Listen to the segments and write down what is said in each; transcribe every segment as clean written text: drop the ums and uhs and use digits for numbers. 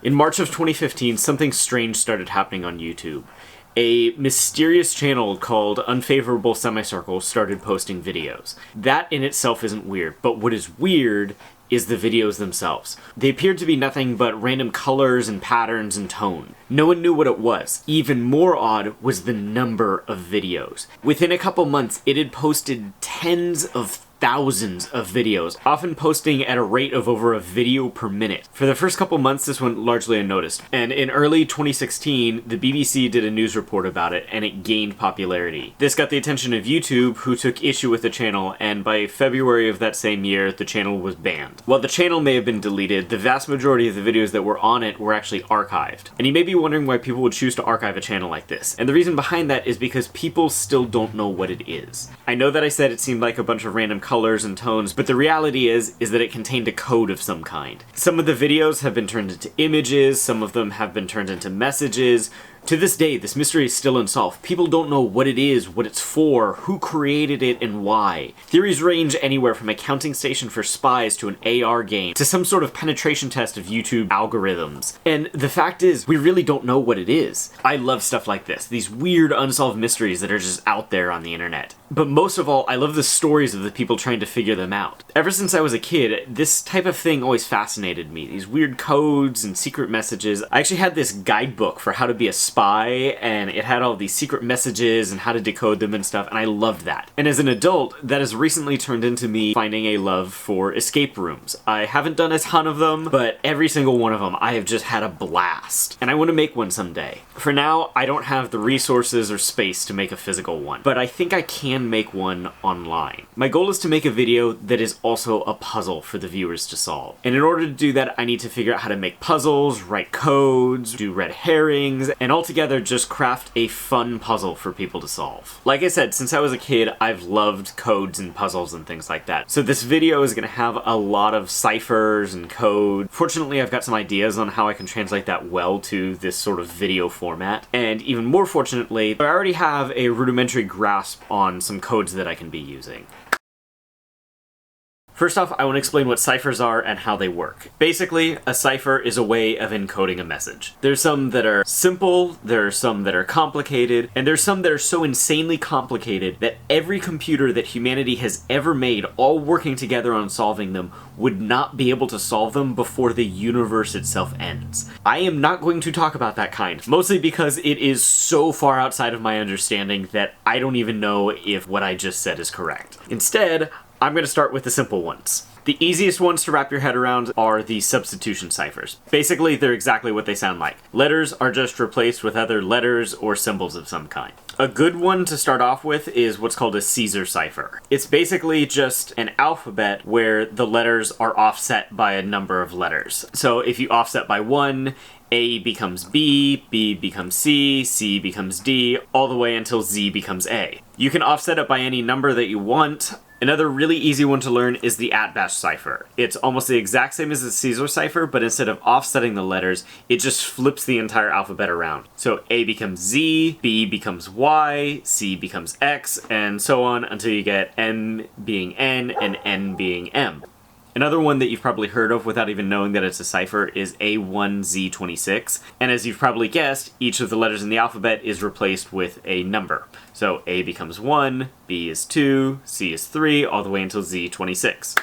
In March of 2015, something strange started happening on YouTube. A mysterious channel called Unfavorable Semicircle started posting videos. That in itself isn't weird, but what is weird is the videos themselves. They appeared to be nothing but random colors and patterns and tone. No one knew what it was. Even more odd was the number of videos. Within a couple months, it had posted tens of thousands of videos, often posting at a rate of over a video per minute. For the first couple months, this went largely unnoticed, and in early 2016, the BBC did a news report about it, and it gained popularity. This got the attention of YouTube, who took issue with the channel, and by February of that same year, the channel was banned. While the channel may have been deleted, the vast majority of the videos that were on it were actually archived. And you may be wondering why people would choose to archive a channel like this, and the reason behind that is because people still don't know what it is. I know that I said it seemed like a bunch of random colors and tones, but the reality is that it contained a code of some kind. Some of the videos have been turned into images, some of them have been turned into messages. To this day, this mystery is still unsolved. People don't know what it is, what it's for, who created it, and why. Theories range anywhere from a counting station for spies to an AR game to some sort of penetration test of YouTube algorithms. And the fact is, we really don't know what it is. I love stuff like this, these weird unsolved mysteries that are just out there on the internet. But most of all, I love the stories of the people trying to figure them out. Ever since I was a kid, this type of thing always fascinated me. These weird codes and secret messages. I actually had this guidebook for how to be a spy, and it had all these secret messages and how to decode them and stuff, and I loved that. And as an adult, that has recently turned into me finding a love for escape rooms. I haven't done a ton of them, but every single one of them I have just had a blast. And I want to make one someday. For now, I don't have the resources or space to make a physical one, but I think I can make one online. My goal is to make a video that is also a puzzle for the viewers to solve. And in order to do that, I need to figure out how to make puzzles, write codes, do red herrings, and altogether just craft a fun puzzle for people to solve. Like I said, since I was a kid, I've loved codes and puzzles and things like that. So this video is going to have a lot of ciphers and code. Fortunately, I've got some ideas on how I can translate that well to this sort of video format. And even more fortunately, I already have a rudimentary grasp on some codes that I can be using. First off, I want to explain what ciphers are and how they work. Basically, a cipher is a way of encoding a message. There's some that are simple, there are some that are complicated, and there's some that are so insanely complicated that every computer that humanity has ever made, all working together on solving them, would not be able to solve them before the universe itself ends. I am not going to talk about that kind, mostly because it is so far outside of my understanding that I don't even know if what I just said is correct. Instead, I'm going to start with the simple ones. The easiest ones to wrap your head around are the substitution ciphers. Basically, they're exactly what they sound like. Letters are just replaced with other letters or symbols of some kind. A good one to start off with is what's called a Caesar cipher. It's basically just an alphabet where the letters are offset by a number of letters. So if you offset by 1, A becomes B, B becomes C, C becomes D, all the way until Z becomes A. You can offset it by any number that you want. Another really easy one to learn is the @bash cipher. It's almost the exact same as the Caesar cipher, but instead of offsetting the letters, it just flips the entire alphabet around. So A becomes Z, B becomes Y, C becomes X, and so on until you get M being N and N being M. Another one that you've probably heard of without even knowing that it's a cipher is A1Z26, and as you've probably guessed, each of the letters in the alphabet is replaced with a number. So A becomes 1, B is 2, C is 3, all the way until Z26.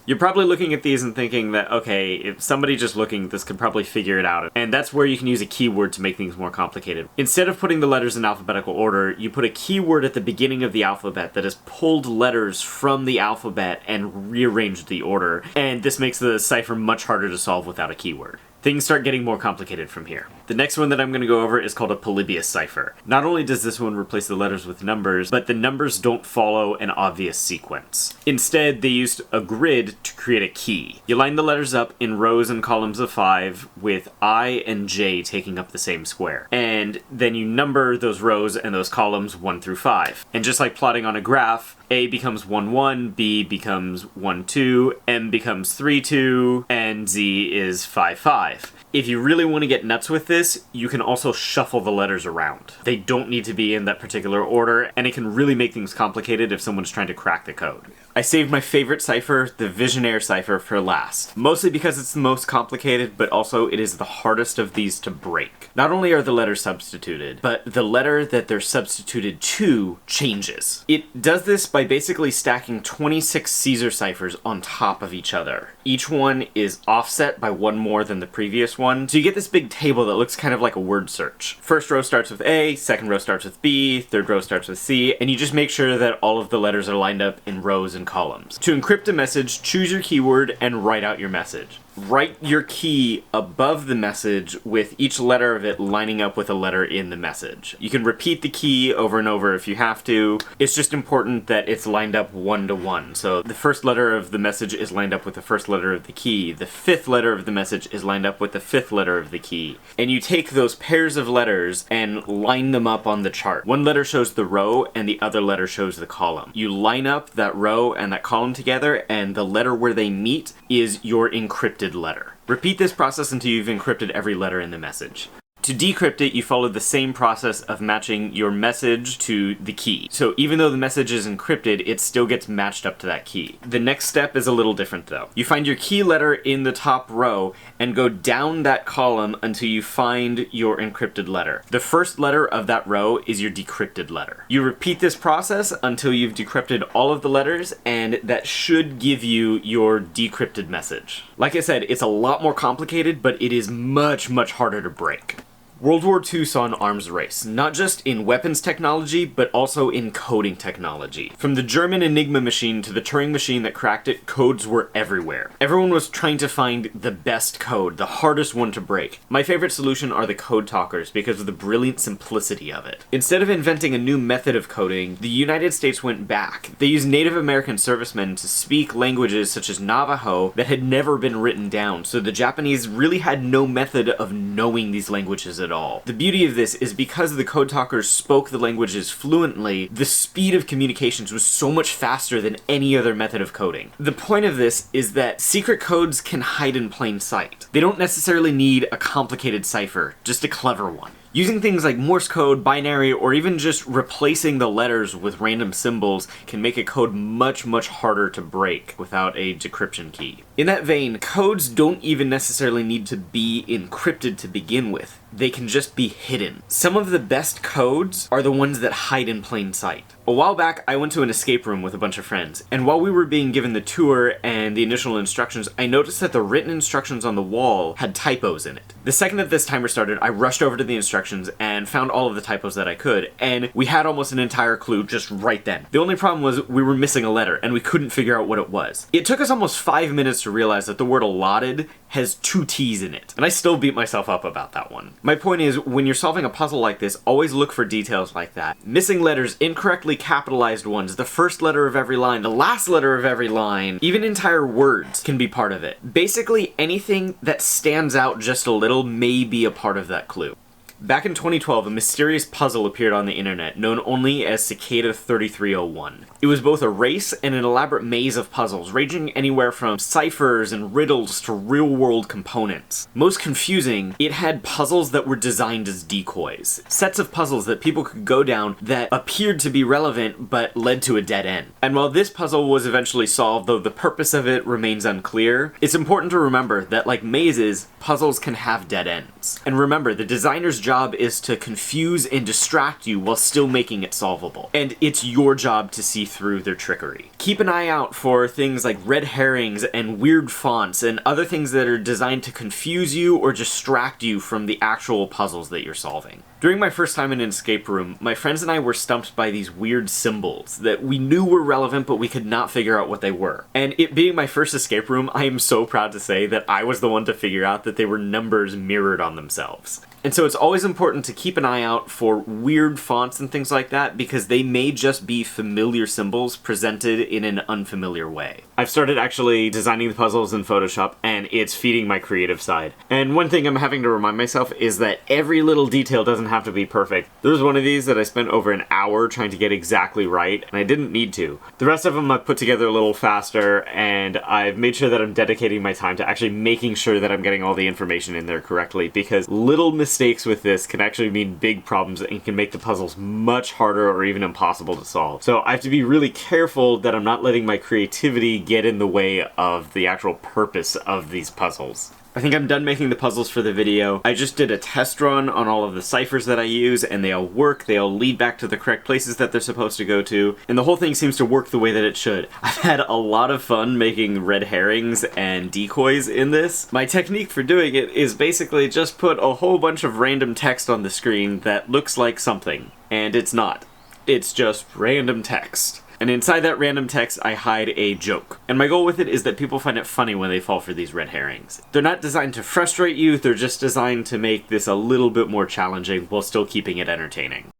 You're probably looking at these and thinking that, okay, if somebody just looking at this could probably figure it out. And that's where you can use a keyword to make things more complicated. Instead of putting the letters in alphabetical order, you put a keyword at the beginning of the alphabet that has pulled letters from the alphabet and rearranged the order. And this makes the cipher much harder to solve without a keyword. Things start getting more complicated from here. The next one that I'm going to go over is called a polybius cipher. Not only does this one replace the letters with numbers, but the numbers don't follow an obvious sequence. Instead, they used a grid to create a key. You line the letters up in rows and columns of 5, with I and J taking up the same square. And then you number those rows and those columns 1 through 5. And just like plotting on a graph, A becomes 1, 1, B becomes 1, 2, M becomes 3, 2, and Z is 5, 5. If you really want to get nuts with this, you can also shuffle the letters around. They don't need to be in that particular order, and it can really make things complicated if someone's trying to crack the code. I saved my favorite cipher, the Visionaire cipher, for last. Mostly because it's the most complicated, but also it is the hardest of these to break. Not only are the letters substituted, but the letter that they're substituted to changes. It does this by basically stacking 26 Caesar ciphers on top of each other. Each one is offset by one more than the previous one, so you get this big table that looks kind of like a word search. First row starts with A, second row starts with B, third row starts with C, and you just make sure that all of the letters are lined up in rows and columns. To encrypt a message, choose your keyword and write out your message. Write your key above the message with each letter of it lining up with a letter in the message. You can repeat the key over and over if you have to. It's just important that it's lined up 1 to 1. So the first letter of the message is lined up with the first letter of the key. The fifth letter of the message is lined up with the fifth letter of the key. And you take those pairs of letters and line them up on the chart. One letter shows the row and the other letter shows the column. You line up that row and that column together, and the letter where they meet is your encrypted letter. Repeat this process until you've encrypted every letter in the message. To decrypt it, you follow the same process of matching your message to the key. So even though the message is encrypted, it still gets matched up to that key. The next step is a little different though. You find your key letter in the top row and go down that column until you find your encrypted letter. The first letter of that row is your decrypted letter. You repeat this process until you've decrypted all of the letters, and that should give you your decrypted message. Like I said, it's a lot more complicated, but it is much, much harder to break. World War II saw an arms race, not just in weapons technology, but also in coding technology. From the German Enigma machine to the Turing machine that cracked it, codes were everywhere. Everyone was trying to find the best code, the hardest one to break. My favorite solution are the code talkers because of the brilliant simplicity of it. Instead of inventing a new method of coding, the United States went back. They used Native American servicemen to speak languages such as Navajo that had never been written down, so the Japanese really had no method of knowing these languages at all. The beauty of this is because the code talkers spoke the languages fluently, the speed of communications was so much faster than any other method of coding. The point of this is that secret codes can hide in plain sight. They don't necessarily need a complicated cipher, just a clever one. Using things like Morse code, binary, or even just replacing the letters with random symbols can make a code much, much harder to break without a decryption key. In that vein, codes don't even necessarily need to be encrypted to begin with. They can just be hidden. Some of the best codes are the ones that hide in plain sight. A while back, I went to an escape room with a bunch of friends, and while we were being given the tour and the initial instructions, I noticed that the written instructions on the wall had typos in it. The second that this timer started, I rushed over to the instructions and found all of the typos that I could, and we had almost an entire clue just right then. The only problem was we were missing a letter, and we couldn't figure out what it was. It took us almost 5 minutes to realize that the word allotted has 2 T's in it, and I still beat myself up about that one. My point is, when you're solving a puzzle like this, always look for details like that. Missing letters, incorrectly capitalized ones, the first letter of every line, the last letter of every line, even entire words can be part of it. Basically, anything that stands out just a little may be a part of that clue. Back in 2012, a mysterious puzzle appeared on the internet, known only as Cicada 3301. It was both a race and an elaborate maze of puzzles, ranging anywhere from ciphers and riddles to real-world components. Most confusing, it had puzzles that were designed as decoys. Sets of puzzles that people could go down that appeared to be relevant, but led to a dead end. And while this puzzle was eventually solved, though the purpose of it remains unclear, it's important to remember that, like mazes, puzzles can have dead ends. And remember, the designer's job is to confuse and distract you while still making it solvable. And it's your job to see through their trickery. Keep an eye out for things like red herrings and weird fonts and other things that are designed to confuse you or distract you from the actual puzzles that you're solving. During my first time in an escape room, my friends and I were stumped by these weird symbols that we knew were relevant, but we could not figure out what they were. And it being my first escape room, I am so proud to say that I was the one to figure out that they were numbers mirrored on themselves. And so it's always important to keep an eye out for weird fonts and things like that, because they may just be familiar symbols presented in an unfamiliar way. I've started actually designing the puzzles in Photoshop, and it's feeding my creative side. And one thing I'm having to remind myself is that every little detail doesn't have to be perfect. There's one of these that I spent over an hour trying to get exactly right, and I didn't need to. The rest of them I've put together a little faster, and I've made sure that I'm dedicating my time to actually making sure that I'm getting all the information in there correctly, because little mistakes with this can actually mean big problems and can make the puzzles much harder or even impossible to solve. So I have to be really careful that I'm not letting my creativity get in the way of the actual purpose of these puzzles. I think I'm done making the puzzles for the video. I just did a test run on all of the ciphers that I use, and they all work, they all lead back to the correct places that they're supposed to go to, and the whole thing seems to work the way that it should. I've had a lot of fun making red herrings and decoys in this. My technique for doing it is basically just put a whole bunch of random text on the screen that looks like something, and it's not. It's just random text. And inside that random text, I hide a joke. And my goal with it is that people find it funny when they fall for these red herrings. They're not designed to frustrate you, they're just designed to make this a little bit more challenging while still keeping it entertaining.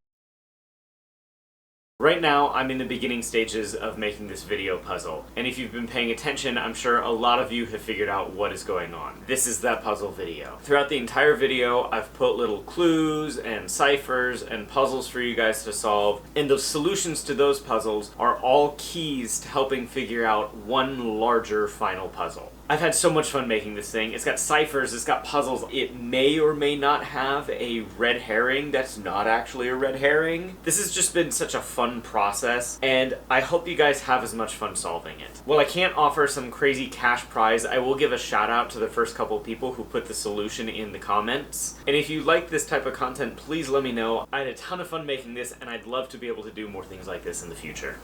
Right now, I'm in the beginning stages of making this video puzzle, and if you've been paying attention, I'm sure a lot of you have figured out what is going on. This is that puzzle video. Throughout the entire video, I've put little clues and ciphers and puzzles for you guys to solve, and the solutions to those puzzles are all keys to helping figure out one larger final puzzle. I've had so much fun making this thing. It's got ciphers, it's got puzzles. It may or may not have a red herring that's not actually a red herring. This has just been such a fun process, and I hope you guys have as much fun solving it. While I can't offer some crazy cash prize, I will give a shout out to the first couple people who put the solution in the comments. And if you like this type of content, please let me know. I had a ton of fun making this, and I'd love to be able to do more things like this in the future.